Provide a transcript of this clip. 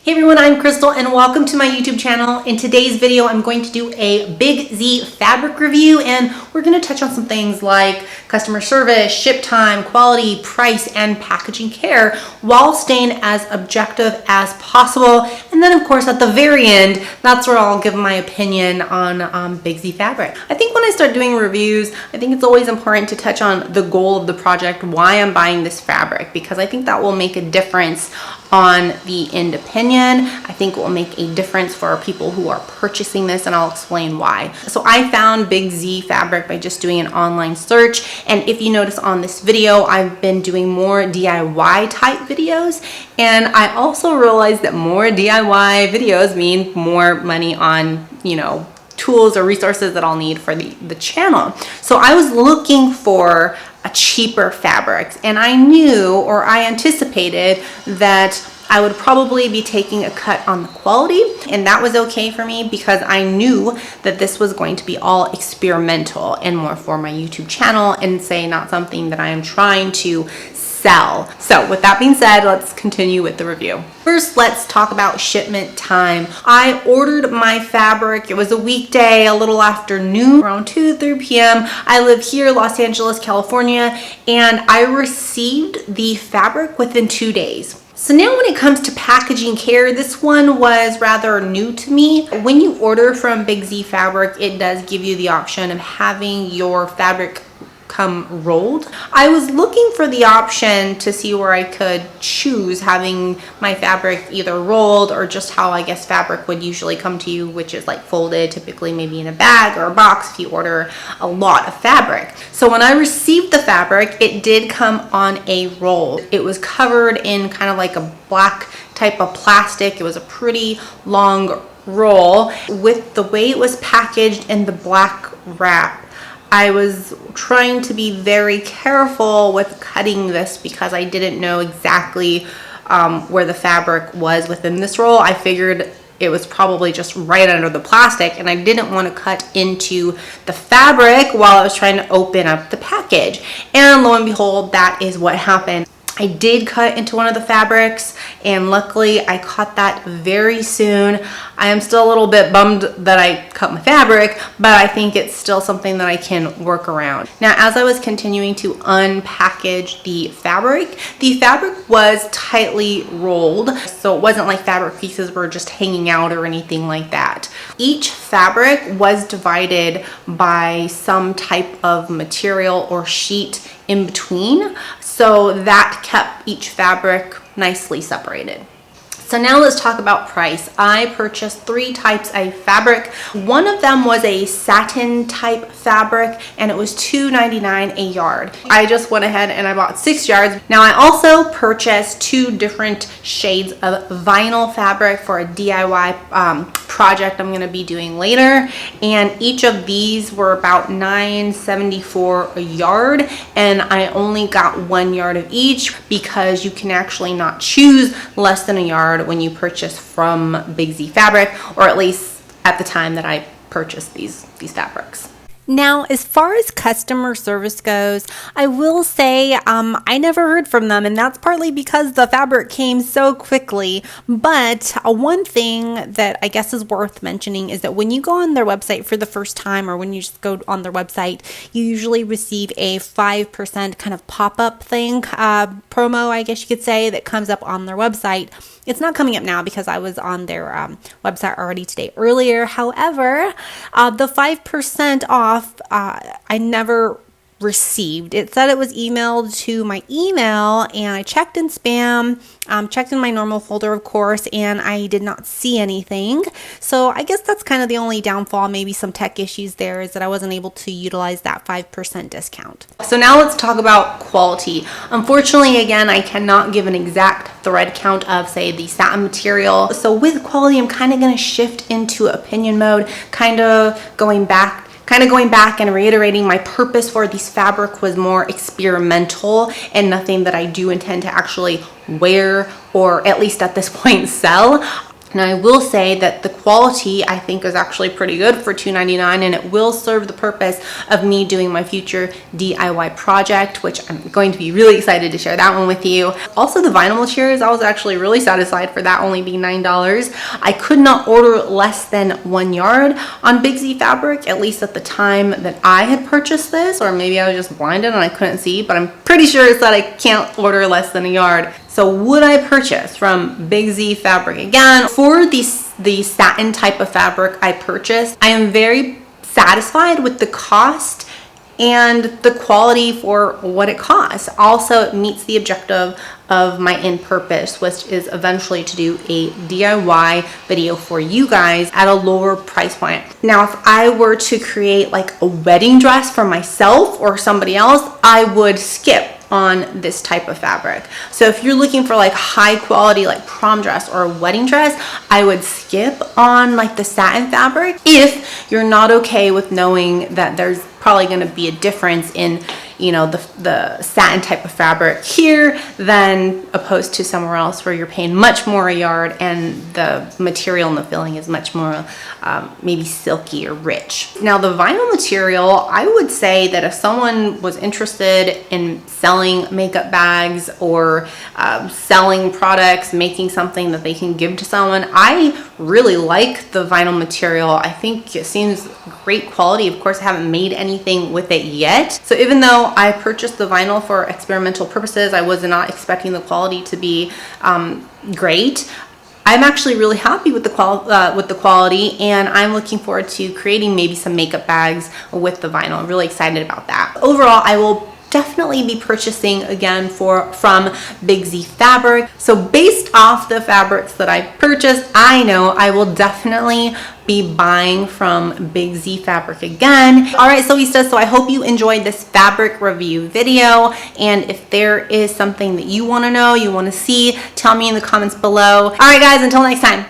Hey everyone, I'm Crystal and welcome to my YouTube channel. In today's video, I'm going to do a Big Z fabric review and we're going to touch on some things like customer service, ship time, quality, price, and packaging care while staying as objective as possible. And then of course at the very end, that's where I'll give my opinion on Big Z fabric. I think when I start doing reviews, I think it's always important to touch on the goal of the project, why I'm buying this fabric, because I think that will make a difference on the end opinion. I think it will make a difference for people who are purchasing this, and I'll explain why. So I found Big Z fabric by just doing an online search, and if you notice on this video, I've been doing more DIY type videos, and I also realized that more DIY videos mean more money on, tools or resources that I'll need for the channel. So I was looking for a cheaper fabric, and I knew, or I anticipated, that I would probably be taking a cut on the quality, and that was okay for me because I knew that this was going to be all experimental and more for my YouTube channel, and not something that I am trying to sell. So with that being said, let's continue with the review. First, let's talk about shipment time. I ordered my fabric. It was a weekday, a little after noon, around 2-3 p.m. I live here, Los Angeles, California, and I received the fabric within 2 days. So now when it comes to packaging care, this one was rather new to me. When you order from Big Z fabric, it does give you the option of having your fabric come rolled. I was looking for the option to see where I could choose having my fabric either rolled or just how I guess fabric would usually come to you, which is like folded, typically maybe in a bag or a box if you order a lot of fabric. So when I received the fabric, it did come on a roll. It was covered in kind of like a black type of plastic. It was a pretty long roll. With the way it was packaged in the black wrap, I was trying to be very careful with cutting this because I didn't know exactly where the fabric was within this roll. I figured it was probably just right under the plastic, and I didn't want to cut into the fabric while I was trying to open up the package. And lo and behold, that is what happened. I did cut into one of the fabrics, and luckily I caught that very soon. I am still a little bit bummed that I cut my fabric, but I think it's still something that I can work around. Now, as I was continuing to unpackage the fabric was tightly rolled, so it wasn't like fabric pieces were just hanging out or anything like that. Each fabric was divided by some type of material or sheet in between, so that kept each fabric nicely separated. So now let's talk about price. I purchased 3 types of fabric. One of them was a satin type fabric, and it was $2.99 a yard. I just went ahead and I bought 6 yards. Now I also purchased 2 different shades of vinyl fabric for a DIY project I'm gonna be doing later, and each of these were about $9.74 a yard, and I only got 1 yard of each because you can actually not choose less than a yard when you purchase from Big Z fabric, or at least at the time that I purchased these fabrics. Now, as far as customer service goes, I will say I never heard from them, and that's partly because the fabric came so quickly. But one thing that I guess is worth mentioning is that when you go on their website for the first time, or when you just go on their website, you usually receive a 5% kind of pop-up thing, promo, I guess you could say, that comes up on their website. It's not coming up now because I was on their website already today earlier. However, the 5% off I never received. It said it was emailed to my email, and I checked in spam, checked in my normal folder, of course, and I did not see anything. So I guess that's kind of the only downfall, maybe some tech issues there, is that I wasn't able to utilize that 5% discount. So now let's talk about quality. Unfortunately, again, I cannot give an exact thread count of, say, the satin material. So with quality, I'm kind of going to shift into opinion mode, kind of going back and reiterating my purpose for these fabric was more experimental and nothing that I do intend to actually wear, or at least at this point sell. And I will say that the quality I think is actually pretty good for $2.99, and it will serve the purpose of me doing my future DIY project, which I'm going to be really excited to share that one with you. Also, the vinyl materials, I was actually really satisfied for that only being $9. I could not order less than 1 yard on Big Z Fabric, at least at the time that I had purchased this, or maybe I was just blinded and I couldn't see, but I'm pretty sure it said I can't order less than a yard. So would I purchase from Big Z Fabric? Again, for the satin type of fabric I purchased, I am very satisfied with the cost and the quality for what it costs. Also, it meets the objective of my end purpose, which is eventually to do a DIY video for you guys at a lower price point. Now, if I were to create like a wedding dress for myself or somebody else, I would skip on this type of fabric. So if you're looking for like high quality like prom dress or a wedding dress, I would skip on like the satin fabric if you're not okay with knowing that there's probably going to be a difference in, you know, the satin type of fabric here than opposed to somewhere else where you're paying much more a yard and the material and the filling is much more maybe silky or rich. Now the vinyl material, I would say that if someone was interested in selling makeup bags or selling products, making something that they can give to someone, I really like the vinyl material. I think it seems great quality. Of course, I haven't made anything with it yet. So even though I purchased the vinyl for experimental purposes, I was not expecting the quality to be great. I'm actually really happy with the quality, and I'm looking forward to creating maybe some makeup bags with the vinyl. I'm really excited about that. Overall, I will definitely be purchasing again from Big Z Fabric. So based off the fabrics that I purchased, I know I will definitely be buying from Big Z Fabric again. All right, Sew-istas, so I hope you enjoyed this fabric review video, and if there is something that you want to know, you want to see, tell me in the comments below. All right guys, until next time.